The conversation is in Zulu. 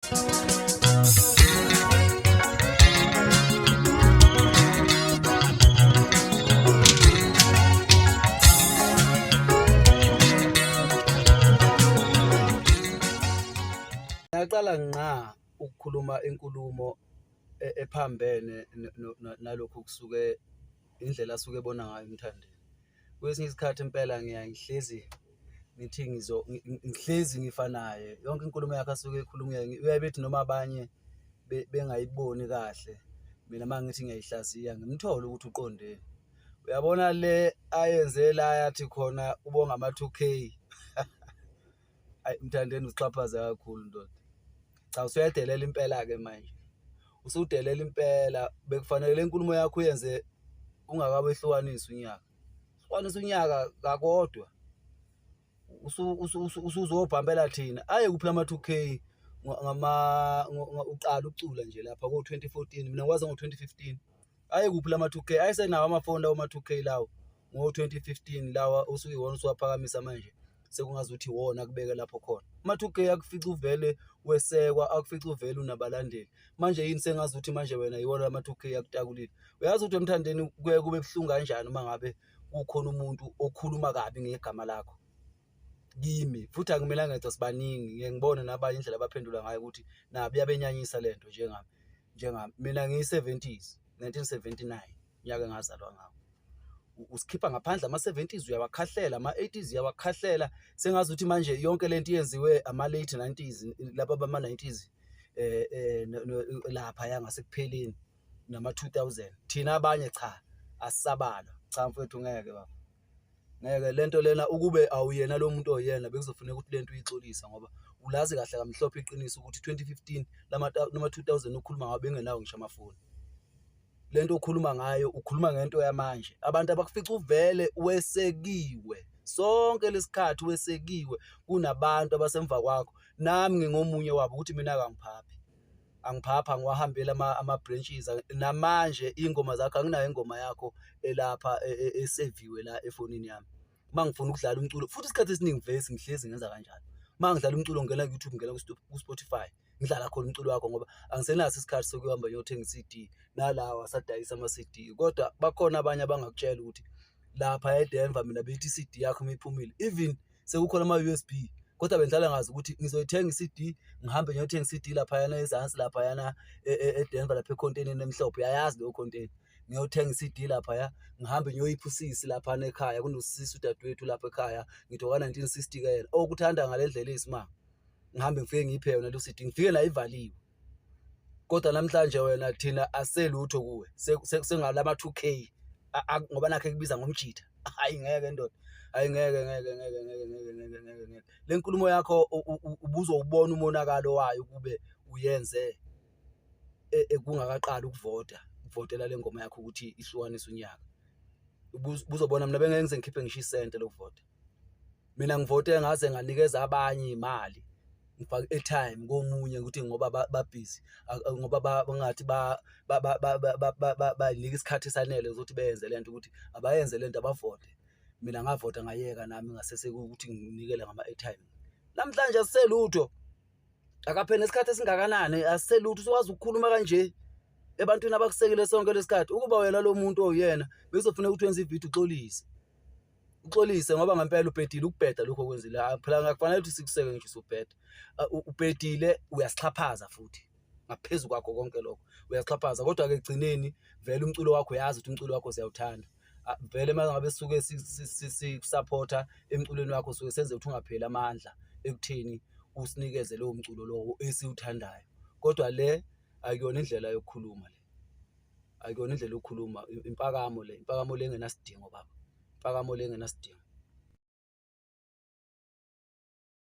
Ngiyaqala ngqa ukukhuluma inkulumo ephambene nalokho kusuke indlela asuke ebona ngayo uMthandeni. Kwesinye isikhathi impela ngihlezi ngithi ngihlezi ngifanaye yonke inkulumo yakhe asuke ekhuluma uyabethi noma abanye bengayiboni kahle, mina mangithi ngiyayihlaziya ngimthole ukuthi uqondeni. Uyabona le ayenze la yathi khona ubonga ama-2K. Ayi Mthandeni usixhaphaza kakhulu ndoda. Cha usuyadelela impela ke manje. Usudelela impela bekufanele lenkulumo yakho uyenze ungakawehlukanisi unyaka. Uhlukanisa unyaka kakodwa. Usuzobhambela thina. Aye kuphi ama-2K uqala ucula nje lapha ngo-2014 mina ngikwazi ngo-2015. Aye kuphi lama-2K ayisenawo amafoni lawo ma-2K lawo ngo-2015 lawa usuke iwona usuwaphakamisa manje sekungazuthi iwona kubeke lapho khona. Ama-2K akufica uvele wesekwa akufica uvele unabalandeli manje yini sengazuthi manje wena yiwona ama-2K akutakulile. Uyazi ukuthi Emthandeni kuye kube buhlungu kanjani uma ngabe kukhona umuntu okhuluma kabi ngegama lakho kimi futhi angimela ngedwa sibaningi ngeke ngibone nabanye indlela abaphendula ngayo ukuthi nabo yabenyanyisa lento njengami mina ngiyi-70s 1979 nyaka engazalwa ngawo. Usikhipha ngaphandle ama-70s uyawakhahlela ama-80s uyawakhahlela sengazuthi manje yonke lento yenziwe ama-late 90s laba bama-90s lapha yangasekupheleni nama-2000 thina abanye cha asisabala cha mfowethu ngeke baba ngeke lento lena ukube awuyena lo muntu oyena bekuzofuneka ukuthi lento uyixolisa ngoba ulazi kahle kamhlophe iqiniso ukuthi 2015 noma 2000 ukhuluma ngabe bengenawo ngisho amafoni. Lento okhuluma ngayo ukhuluma ngento yamanje abantu abakufica uvele wesekiwe sonke lesikhathi wesekiwe kunabantu abasemva kwakho nami ngingomunye wabo ukuthi mina angiphapha ngiwahambela ama-branches namanje ingoma zakho anginayo ingoma yakho elapha eseviwe la efonini yami. Mangifuna ukudlala umculo futhi isikhathi esiningi vese ngihlezi ngenza kanjalo. Mangidlala umculo ngena ku-YouTube ngena ku-Spotify ngidlala khona umculo wakho ngoba angisenaso isikhathi sokuhamba ngiyothenga i-CD nalawa asadayisa ama-CD kodwa bakhona abanye abangakutshela ukuthi lapha eDenver mina bethi i-CD yakho miphumile even sekukhona ama-USB kodwa bendlala ngazi ukuthi ngizoyithenga i-CD ngihambe ngiyothenga i-CD lapha yana ezansi lapha yana eDenver lapha ekhontenini emhlophe yayazi leyo khonteni ngiyothenga i-CD lapha ngihambe ngiyoyiphusisi lapha ekhaya kunosisi udadewethu lapha ekhaya ngithi oka-1960 ke yena okuthanda ngalendlela eyisimanga ngihambe ngifike ngiphe yona lo CD ngifike la ivaliwe kodwa namhlanje wena thina aselutho kuwe sengalama 2K ngoba nakhe kubiza ngomjitha hayi ngeke ndoda hayi ngeke le nkulumo yakho ubuzowubona umonakalo wayo kube uyenze kungakaqali ukuvotela le ngoma yakho ukuthi ihlukanise unyaka ubuzobona mina bengeke ngize ngikhiphe ngisho isente lokuvota mina ngivote ngaze nganikeza abanye imali ngifaka airtime komunye ukuthi ngoba babhizi ngoba bangathi banika isikhathi sanele ukuthi beyenze lento ukuthi abayenze lento abavote mina ngavota ngayeka nami ngasese ukuthi nginikele ngama airtime. Namhlanje asiselutho akaphela isikhathi esingakanani asiselutho usokwazi ukukhuluma kanje ebantwini abakusekile sonke lesikhathi ukuba wena lo muntu oyena bezofuneka ukuthi wenze ivideo uxolise ngoba ngempela ubhedile ukubheda lokho okwenzile phela ngakufanele ukuthi sikuseke ngisho usubheda ubhedile uyasixhaphaza futhi ngaphezulu kwakho konke lokho uyasixhaphaza kodwa ke egcineni vele umculo wakho yazi ukuthi umculo wakho siyawuthanda vele mangabe sisuke sisupporta emculweni wakho suke senze ukuthi ungapheli amandla ekutheni usinikeze lo mculo lo esiwuthandayo kodwa le akuyona indlela yokukhuluma le akuyona indlela yokukhuluma impakamo le engenasidingo baba impakamo le engenasidingo.